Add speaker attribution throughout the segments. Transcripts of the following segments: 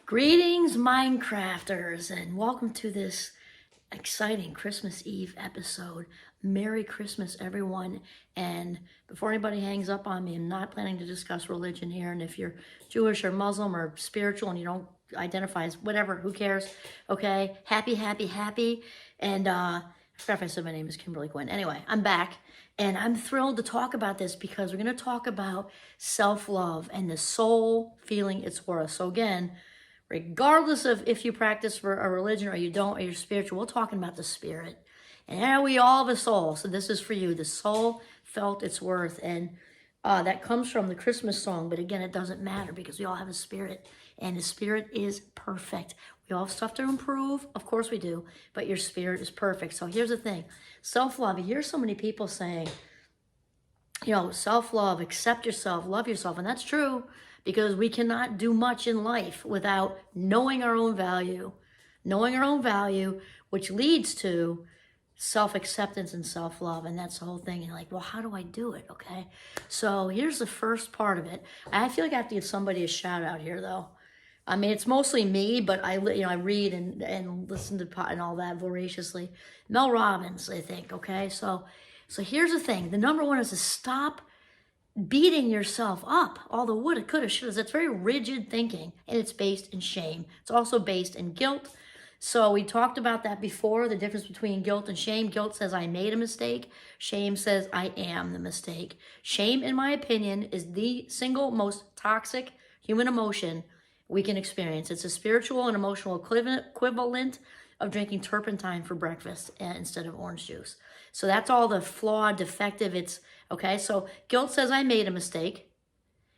Speaker 1: Greetings, Minecrafters, and welcome to this exciting Christmas Eve episode. Merry Christmas, everyone. And before anybody hangs up on me, I'm not planning to discuss religion here. And if you're Jewish or Muslim or spiritual and you don't identify as whatever, who cares? Okay, happy. And I forgot if I said my name is Kimberly Quinn. Anyway, I'm back. And I'm thrilled to talk about this because we're going to talk about self-love and the soul feeling its worth. So again, regardless of if you practice for a religion or you don't, or you're spiritual, we're talking about the spirit. And we all have a soul. So this is for you. The soul felt its worth. And that comes from the Christmas song. But again, it doesn't matter because we all have a spirit. And the spirit is perfect. We all have stuff to improve. Of course we do. But your spirit is perfect. So here's the thing. Self-love. You hear so many people saying, self-love, accept yourself, love yourself. And that's true. Because we cannot do much in life without knowing our own value, which leads to self-acceptance and self-love. And that's the whole thing. And you're like, well, how do I do it? Okay. So here's the first part of it. I feel like I have to give somebody a shout out here though. I mean, it's mostly me, but I read and listen to and all that voraciously. Mel Robbins, I think. Okay. So here's the thing. The number one is to stop beating yourself up, all the woulda, coulda, shoulda. That's very rigid thinking, and it's based in shame. It's also based in guilt. So we talked about that before, the difference between guilt and shame. Guilt says I made a mistake. Shame says I am the mistake. Shame, in my opinion, is the single most toxic human emotion we can experience. It's a spiritual and emotional equivalent of drinking turpentine for breakfast instead of orange juice. So that's all the flawed, defective. Okay, so guilt says I made a mistake,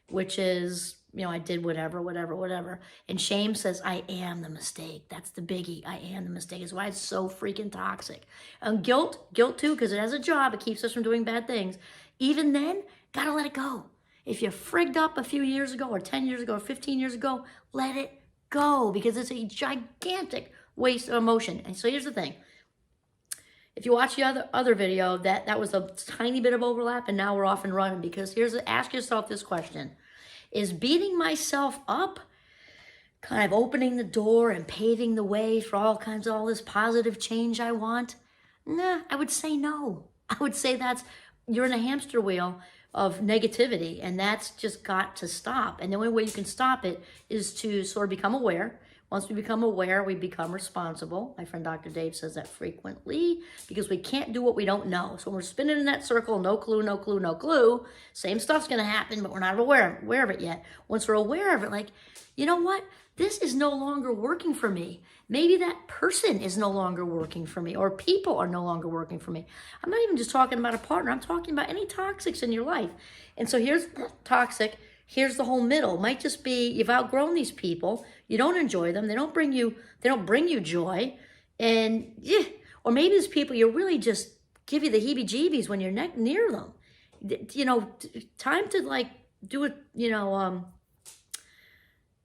Speaker 1: which is, I did whatever. And shame says I am the mistake. That's the biggie. I am the mistake. Is why it's so freaking toxic. And guilt too, because it has a job. It keeps us from doing bad things. Even then, gotta let it go. If you frigged up a few years ago or 10 years ago or 15 years ago, let it go because it's a gigantic waste of emotion. And so here's the thing. If you watch the other video, that was a tiny bit of overlap, and now we're off and running. Because ask yourself this question. Is beating myself up kind of opening the door and paving the way for all this positive change I want? Nah, I would say no. I would say you're in a hamster wheel of negativity, and that's just got to stop. And the only way you can stop it is to sort of become aware. Once we become aware, we become responsible. My friend Dr. Dave says that frequently because we can't do what we don't know. So when we're spinning in that circle, no clue, same stuff's going to happen, but we're not aware of it yet. Once we're aware of it, like, you know what? This is no longer working for me. Maybe that person is no longer working for me, or people are no longer working for me. I'm not even just talking about a partner. I'm talking about any toxics in your life. And so here's toxic. Here's the whole middle. It might just be you've outgrown these people. You don't enjoy them. They don't bring you joy. And or maybe these people you really just give you the heebie-jeebies when you're near them. Time to do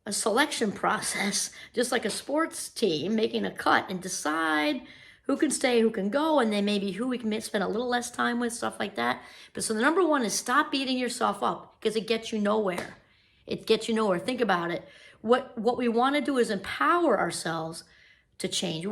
Speaker 1: a selection process, just like a sports team making a cut and decide who can stay, who can go, and then maybe who we can spend a little less time with, stuff like that. But so the number one is stop beating yourself up because it gets you nowhere. Think about it. What we want to do is empower ourselves to change. We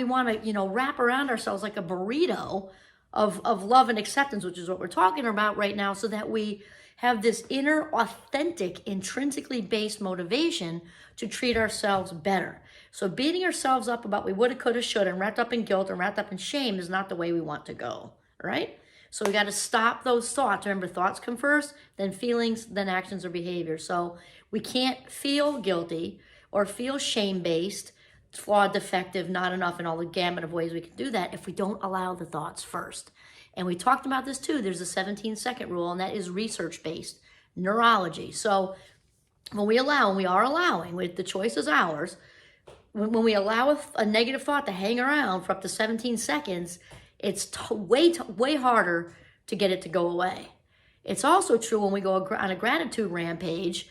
Speaker 1: want to wrap around ourselves like a burrito of love and acceptance, which is what we're talking about right now, so that we have this inner, authentic, intrinsically based motivation to treat ourselves better. So beating ourselves up about we woulda, coulda, shoulda, and wrapped up in guilt and wrapped up in shame is not the way we want to go, right? So we got to stop those thoughts. Remember, thoughts come first, then feelings, then actions or behavior. So we can't feel guilty or feel shame-based, flawed, defective, not enough, and all the gamut of ways we can do that if we don't allow the thoughts first. And we talked about this too. There's a 17-second rule, and that is research-based neurology. So when we are allowing, the choice is ours, when we allow a negative thought to hang around for up to 17 seconds, it's way harder to get it to go away. It's also true when we go on a gratitude rampage,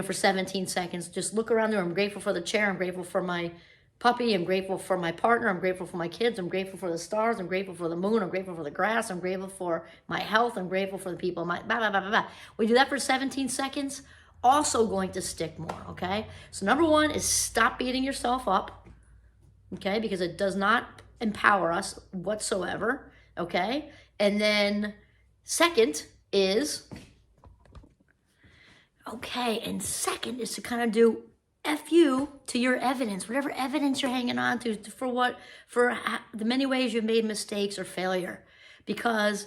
Speaker 1: for 17 seconds, just look around there. I'm grateful for the chair. I'm grateful for my puppy. I'm grateful for my partner. I'm grateful for my kids. I'm grateful for the stars. I'm grateful for the moon. I'm grateful for the grass. I'm grateful for my health. I'm grateful for the people. We do that for 17 seconds. also going to stick more, okay? So number one is stop beating yourself up, okay? Because it does not empower us whatsoever, okay? And then second is, okay, and second is to kind of do F you to your evidence, whatever evidence you're hanging on to for the many ways you've made mistakes or failure, because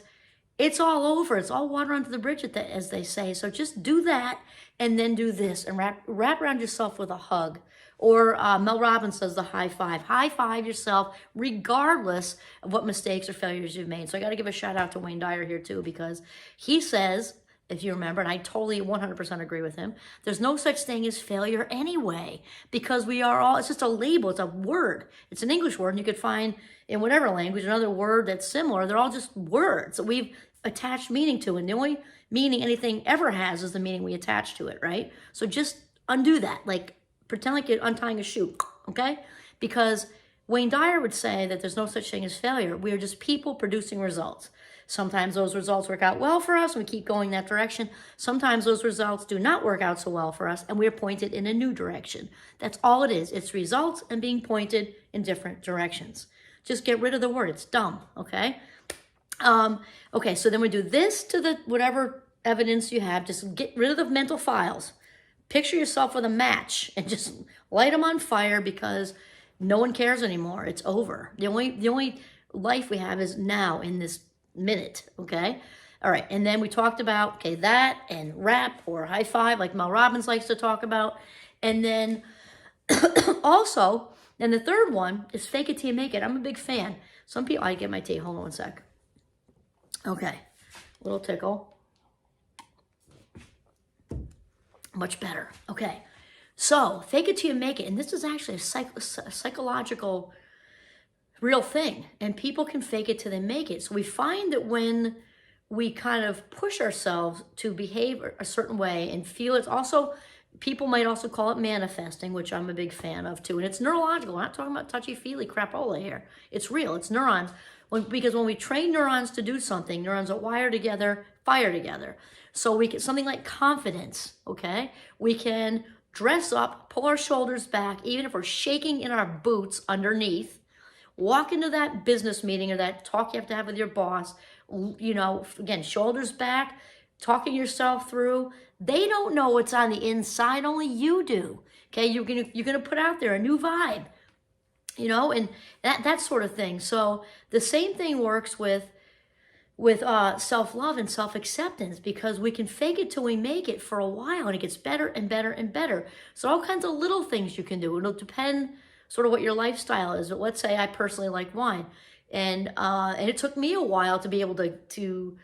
Speaker 1: it's all over. It's all water under the bridge, as they say. So just do that and then do this and wrap around yourself with a hug. Or Mel Robbins says the high five. High five yourself regardless of what mistakes or failures you've made. So I got to give a shout out to Wayne Dyer here too, because he says, if you remember, and I totally 100% agree with him, there's no such thing as failure anyway, because we are all, it's just a label, it's a word. It's an English word, and you could find in whatever language another word that's similar. They're all just words that we've attached meaning to, and the only meaning anything ever has is the meaning we attach to it, right? So just undo that, like pretend like you're untying a shoe, okay? Because Wayne Dyer would say that there's no such thing as failure. We are just people producing results. Sometimes those results work out well for us and we keep going that direction. Sometimes those results do not work out so well for us and we're pointed in a new direction. That's all it is. It's results and being pointed in different directions. Just get rid of the word. It's dumb, okay? Okay, so then we do this to the whatever evidence you have. Just get rid of the mental files. Picture yourself with a match and just light them on fire, because no one cares anymore. It's over. The only life we have is now in this minute, okay? All right, and then we talked about, okay, that and rap or high five, like Mel Robbins likes to talk about. And then also, and the third one is fake it till you make it. I'm a big fan. Some people, I get my tea, hold on one sec. Okay, little tickle. Much better. Okay, so fake it till you make it. And this is actually a psychological real thing. And people can fake it till they make it. So we find that when we kind of push ourselves to behave a certain way and feel it's also, people might also call it manifesting, which I'm a big fan of too. And it's neurological. We're not talking about touchy-feely crapola here. It's real. It's neurons. Because when we train neurons to do something, neurons that wire together, fire together. So we get something like confidence, okay? We can dress up, pull our shoulders back, even if we're shaking in our boots underneath, walk into that business meeting or that talk you have to have with your boss, you know, again, shoulders back, talking yourself through. They don't know what's on the inside, only you do, okay? You're gonna put out there a new vibe, you know, and that sort of thing. So the same thing works with self-love and self-acceptance, because we can fake it till we make it for a while and it gets better and better and better. So all kinds of little things you can do. It'll depend sort of what your lifestyle is. But let's say I personally like wine, and it took me a while to be able to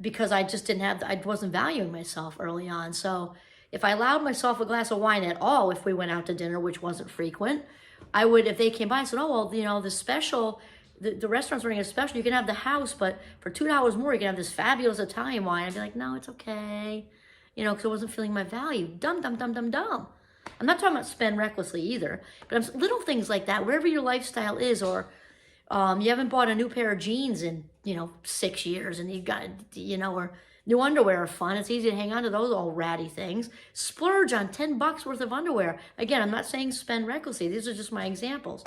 Speaker 1: because I just I wasn't valuing myself early on. So if I allowed myself a glass of wine at all, if we went out to dinner, which wasn't frequent, I would, if they came by and said, oh, well, you know, the special, the restaurant's running a special, you can have the house, but for $2 more, you can have this fabulous Italian wine. I'd be like, no, it's okay. You know, because I wasn't feeling my value. Dumb, dumb, dumb, dumb, dumb. I'm not talking about spend recklessly either, but little things like that, wherever your lifestyle is, or you haven't bought a new pair of jeans in, 6 years, and you've got, or new underwear are fun. It's easy to hang on to those old ratty things. Splurge on $10 worth of underwear. Again, I'm not saying spend recklessly. These are just my examples.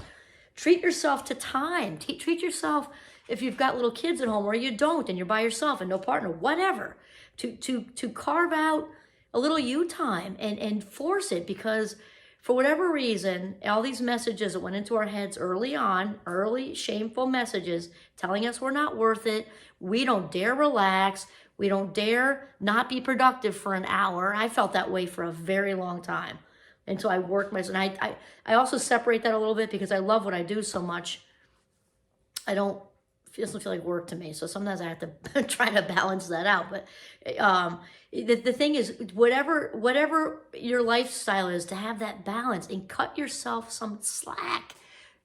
Speaker 1: Treat yourself to time. Treat yourself, if you've got little kids at home, or you don't, and you're by yourself and no partner, whatever, to carve out a little you time and force it, because for whatever reason, all these messages that went into our heads early on, early shameful messages telling us we're not worth it, we don't dare relax, we don't dare not be productive for an hour. I felt that way for a very long time until I worked myself. And I also separate that a little bit because I love what I do so much. It doesn't feel like work to me. So sometimes I have to try to balance that out. But the thing is, whatever your lifestyle is, to have that balance and cut yourself some slack.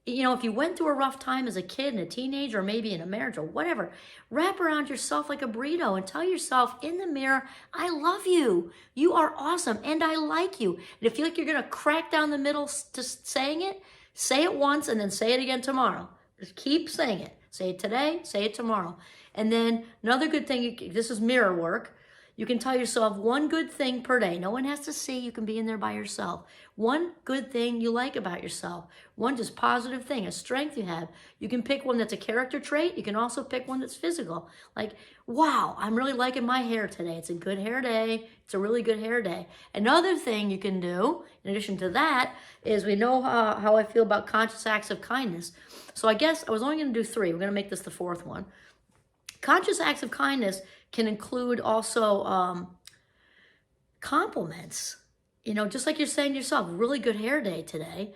Speaker 1: If you went through a rough time as a kid and a teenager, or maybe in a marriage or whatever, wrap around yourself like a burrito and tell yourself in the mirror, I love you. You are awesome and I like you. And if you feel like you're going to crack down the middle just saying it, say it once and then say it again tomorrow. Just keep saying it. Say it today, say it tomorrow. And then another good thing, this is mirror work. You can tell yourself one good thing per day. No one has to see. You can be in there by yourself. One good thing you like about yourself. One just positive thing, a strength you have. You can pick one that's a character trait. You can also pick one that's physical. Like, wow, I'm really liking my hair today. It's a good hair day. It's a really good hair day. Another thing you can do, in addition to that, is we know how I feel about conscious acts of kindness. So I guess I was only going to do 3. We're going to make this the 4th one. Conscious acts of kindness can include also compliments. You know, just like you're saying to yourself, really good hair day today.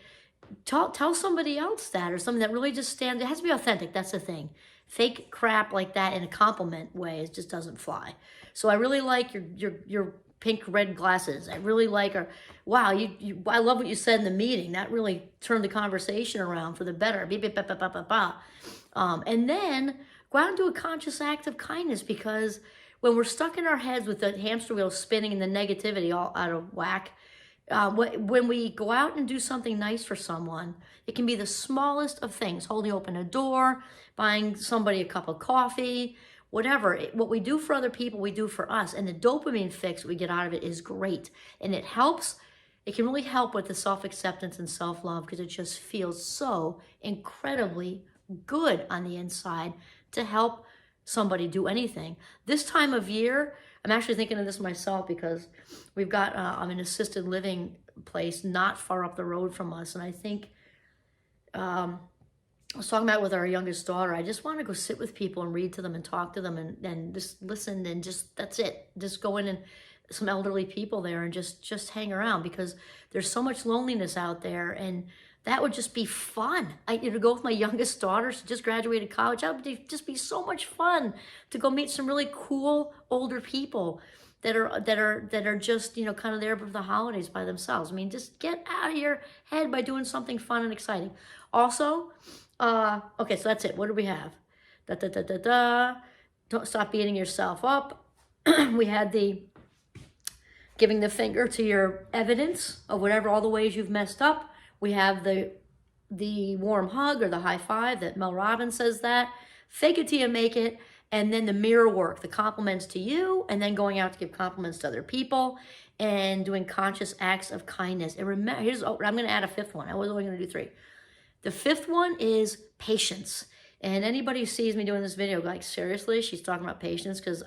Speaker 1: Tell somebody else that, or something that really just stands. It has to be authentic. That's the thing. Fake crap like that in a compliment way, it just doesn't fly. So I really like your pink red glasses. I really like her. Wow, I love what you said in the meeting. That really turned the conversation around for the better. And then go out and do a conscious act of kindness, because when we're stuck in our heads with the hamster wheel spinning and the negativity all out of whack, when we go out and do something nice for someone, it can be the smallest of things, holding open a door, buying somebody a cup of coffee, whatever. What we do for other people, we do for us. And the dopamine fix we get out of it is great. And it helps. It can really help with the self-acceptance and self-love, because it just feels so incredibly good on the inside to help somebody do anything. This time of year, I'm actually thinking of this myself, because we've got an assisted living place not far up the road from us. And I think, I was talking about it with our youngest daughter, I just want to go sit with people and read to them and talk to them and just listen, and just, that's it. Just go in and some elderly people there and just hang around, because there's so much loneliness out there, and that would just be fun. To go with my youngest daughter, she just graduated college. That would just be so much fun to go meet some really cool older people that are just, you know, kind of there for the holidays by themselves. I mean, just get out of your head by doing something fun and exciting. Also, okay, so that's it. What do we have? Don't stop beating yourself up. We had the giving the finger to your evidence of whatever, all the ways you've messed up. We have the warm hug or the high five that Mel Robbins says that. Fake it till you make it. And then the mirror work, the compliments to you, and then going out to give compliments to other people, and doing conscious acts of kindness. And remember, I'm going to add a 5th one. I was only going to do 3. The 5th one is patience. And anybody who sees me doing this video, like, seriously, she's talking about patience, because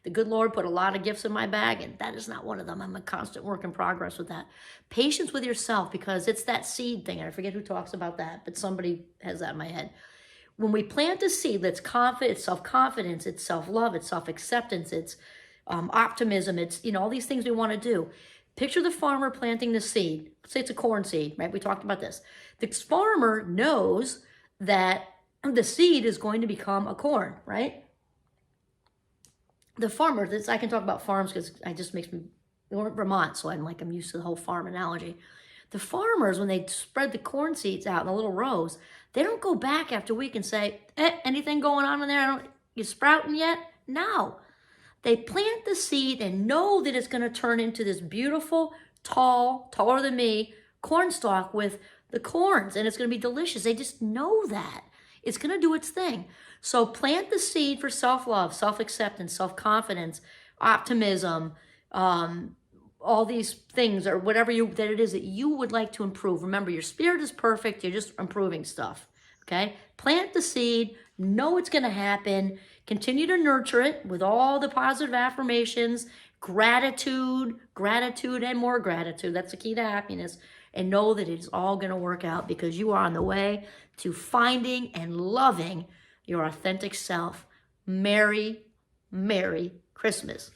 Speaker 1: the good Lord put a lot of gifts in my bag, and that is not one of them. I'm a constant work in progress with that. Patience with yourself, because it's that seed thing. And I forget who talks about that, but somebody has that in my head. When we plant a seed that's confident, it's self-confidence, it's self-love, it's self-acceptance, it's optimism, it's, you know, all these things we want to do. Picture the farmer planting the seed. Let's say it's a corn seed, right? We talked about this. The farmer knows that the seed is going to become a corn, right? The farmer, I can talk about farms because it just makes me, we're in Vermont, so I'm used to the whole farm analogy. The farmers, when they spread the corn seeds out in the little rows, they don't go back after a week and say, anything going on in there? You sprouting yet? No. They plant the seed and know that it's going to turn into this beautiful, tall, taller than me, corn stalk with the corns, and it's going to be delicious. They just know that. It's going to do its thing. So plant the seed for self-love, self-acceptance, self-confidence, optimism, all these things, or whatever that it is that you would like to improve. Remember, your spirit is perfect. You're just improving stuff, okay? Plant the seed. Know it's going to happen. Continue to nurture it with all the positive affirmations, gratitude, and more gratitude. That's the key to happiness. And know that it's all going to work out, because you are on the way to finding and loving your authentic self. Merry, Merry Christmas.